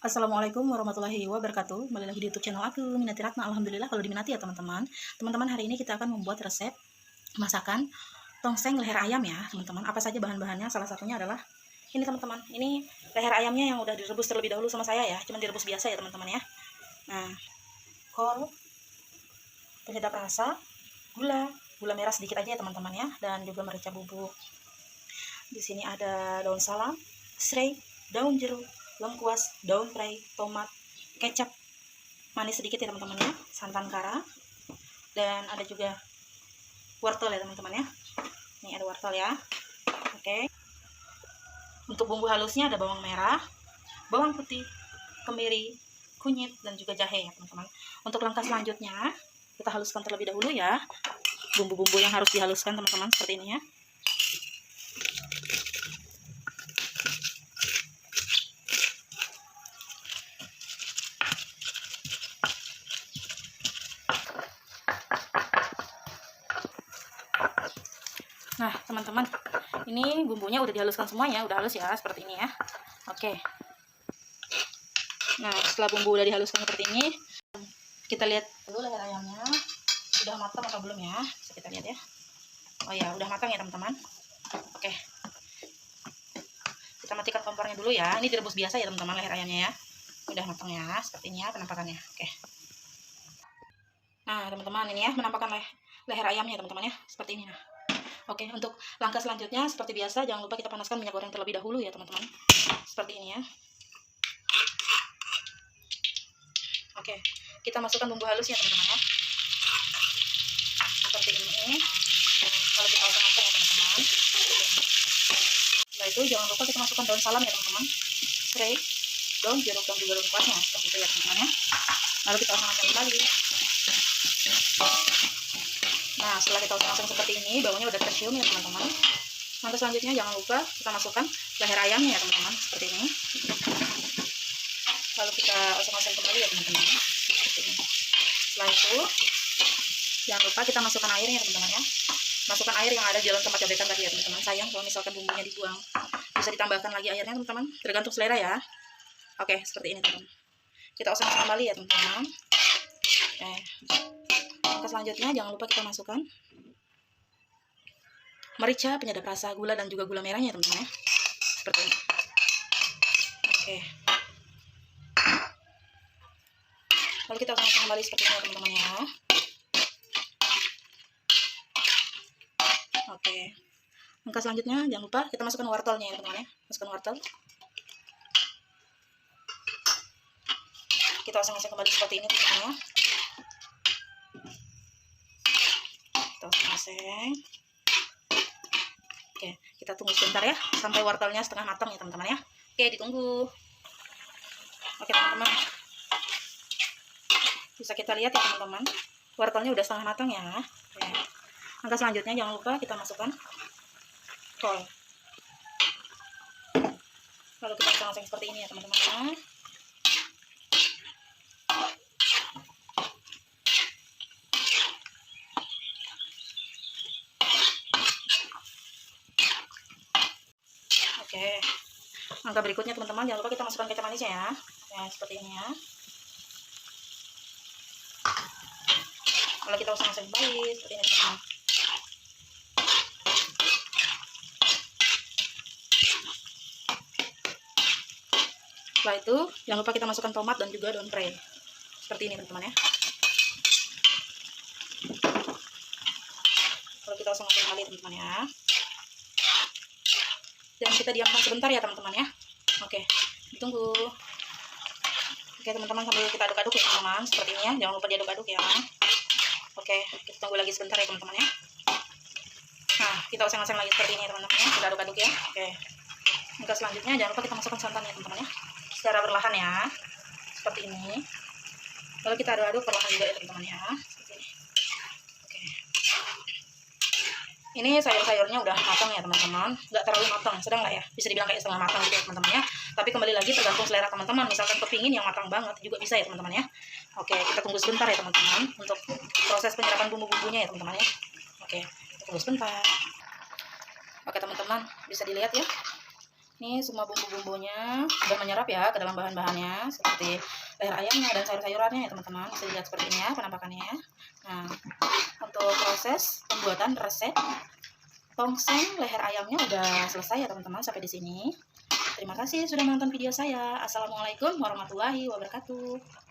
Assalamualaikum warahmatullahi wabarakatuh. Kembali lagi di YouTube channel aku, Minati Ratna. Alhamdulillah kalau diminati ya teman-teman. Teman-teman, hari ini kita akan membuat resep masakan tongseng leher ayam ya teman-teman. Apa saja bahan-bahannya? Salah satunya adalah ini teman-teman. Ini leher ayamnya yang udah direbus terlebih dahulu sama saya ya. Cuman direbus biasa ya teman-teman ya. Nah, kol, penyedap rasa, gula merah sedikit aja ya teman-teman ya, dan juga merica bubuk. Di sini ada daun salam, serai, daun jeruk, lengkuas, daun prei, tomat, kecap manis sedikit ya teman-teman ya, santan kara, dan ada juga wortel ya teman-teman ya. Ini ada wortel ya. Oke. Untuk bumbu halusnya ada bawang merah, bawang putih, kemiri, kunyit, dan juga jahe ya teman-teman. Untuk langkah selanjutnya kita haluskan terlebih dahulu ya bumbu-bumbu yang harus dihaluskan teman-teman, seperti ini ya. Nah teman-teman, ini bumbunya udah dihaluskan semuanya, udah halus ya, seperti ini ya. Oke. Nah setelah bumbu udah dihaluskan seperti ini, kita lihat dulu leher ayamnya udah matang atau belum ya. Bisa kita lihat ya. Oh ya, udah matang ya teman-teman. Oke, kita matikan kompornya dulu ya. Ini direbus biasa ya teman-teman, leher ayamnya ya. Udah matang ya, seperti ini ya penampakannya. Oke. Nah teman-teman, ini ya penampakan leher ayamnya teman-teman ya, seperti ini ya. Oke, untuk langkah selanjutnya seperti biasa, jangan lupa kita panaskan minyak goreng terlebih dahulu ya teman-teman. Seperti ini ya. Oke, kita masukkan bumbu halusnya teman-teman ya. Seperti ini. Lalu kita oseng-oseng ya teman-teman. Setelah itu jangan lupa kita masukkan daun salam ya teman-teman, serai, daun jeruk, dan juga lengkuasnya. Seperti itu ya teman-teman ya. Lalu kita oseng-oseng kembali. Nah setelah kita oseng-oseng seperti ini, baunya udah tercium ya teman-teman. Langkah selanjutnya jangan lupa kita masukkan leher ayamnya ya teman-teman, seperti ini. Lalu kita oseng-oseng kembali ya teman-teman. Setelah itu jangan lupa kita masukkan airnya teman-teman ya. Masukkan air yang ada di dalam tempat cabekan tadi ya teman-teman. Sayang kalau misalkan bumbunya dibuang. Bisa ditambahkan lagi airnya teman-teman, tergantung selera ya. Oke, seperti ini teman-teman. Kita oseng-oseng kembali ya teman-teman. Oke. Langkah selanjutnya jangan lupa kita masukkan merica, penyedap rasa, gula, dan juga gula merahnya teman-teman ya. Seperti ini. Oke. Lalu kita oseng-oseng kembali seperti ini teman-teman ya. Oke. Langkah selanjutnya jangan lupa kita masukkan wortelnya ya teman-teman ya. Masukkan wortel. Kita oseng-oseng kembali seperti ini teman-teman ya. Kita oseng-oseng. Oke, kita tunggu sebentar ya sampai wortelnya setengah matang ya teman-teman ya. Oke, ditunggu. Oke teman-teman, bisa kita lihat ya teman-teman, wortelnya udah setengah matang ya. Oke. Langkah selanjutnya jangan lupa kita masukkan kol. Lalu kita oseng-oseng seperti ini ya teman-teman ya. Oke, langkah berikutnya teman-teman jangan lupa kita masukkan kecap manisnya ya. Ya seperti ini ya. Kalau kita oseng-oseng kembali seperti ini teman-teman. Setelah itu jangan lupa kita masukkan tomat dan juga daun prei. Seperti ini teman-teman ya. Kalau kita oseng-oseng kembali teman-teman ya. Dan kita diamkan sebentar ya teman-teman ya. Oke, ditunggu. Oke teman-teman, sambil kita aduk-aduk ya teman-teman, seperti ini ya. Jangan lupa diaduk-aduk ya. Oke, kita tunggu lagi sebentar ya teman-teman ya. Nah, kita oseng-oseng lagi seperti ini teman-teman ya. Kita aduk-aduk ya. Oke. Langkah selanjutnya jangan lupa kita masukkan santan ya teman-teman ya. Secara perlahan ya. Seperti ini. Lalu kita aduk-aduk perlahan juga ya teman-teman ya. Seperti ini. Oke. Ini sayur-sayurnya udah matang ya teman-teman, nggak terlalu matang, sedang lah ya, bisa dibilang kayak setengah matang gitu ya teman-teman ya. Tapi kembali lagi tergantung selera teman-teman, misalkan kepingin yang matang banget juga bisa ya teman-teman ya. Oke, kita tunggu sebentar ya teman-teman untuk proses penyerapan bumbu-bumbunya ya teman-teman ya. Oke, kita tunggu sebentar. Oke teman-teman, bisa dilihat ya, Ini semua bumbu-bumbunya sudah menyerap ya ke dalam bahan-bahannya, seperti leher ayamnya dan sayur-sayurannya ya teman-teman. Bisa dilihat seperti ini ya penampakannya ya. Nah, untuk proses pembuatan resep tongseng leher ayamnya udah selesai ya teman-teman, sampai di sini. Terima kasih sudah menonton video saya. Assalamualaikum warahmatullahi wabarakatuh.